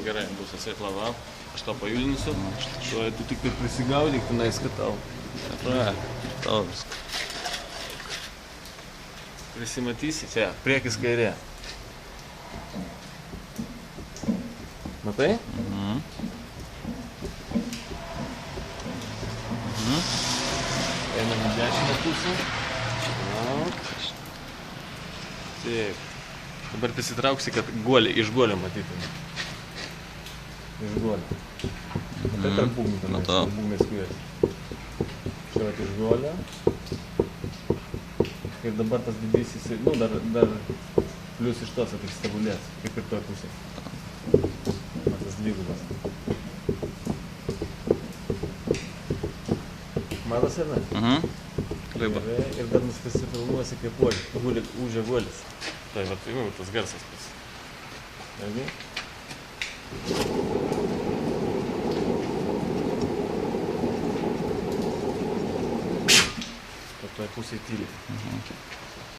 gerai, bus atsėkla va. Aš tau pajudinsiu. Tu tik tai prisigaudyk, tenais, kad tau. Tau viską. Prisimatysi čia, priekis kairė. Matai? Einam į dešinę pusę. Taip. Dabar prisitrauksi, kad iš guolio matytum. Iš guolio. Tai tarp būgnų tenais, tarp būgnės skujasi. Čia vat iš guolio. Ir dabar tas didysis, nu dar plius iš tos atris stabulės, kaip ir toj pusė. Tas dvigubas. Matosi, ar ne? Ir dar nusifilmuosi, kaip ūžia guolis. Tai va, tas garsas pats. Irgi? Toj pusėj tyliai.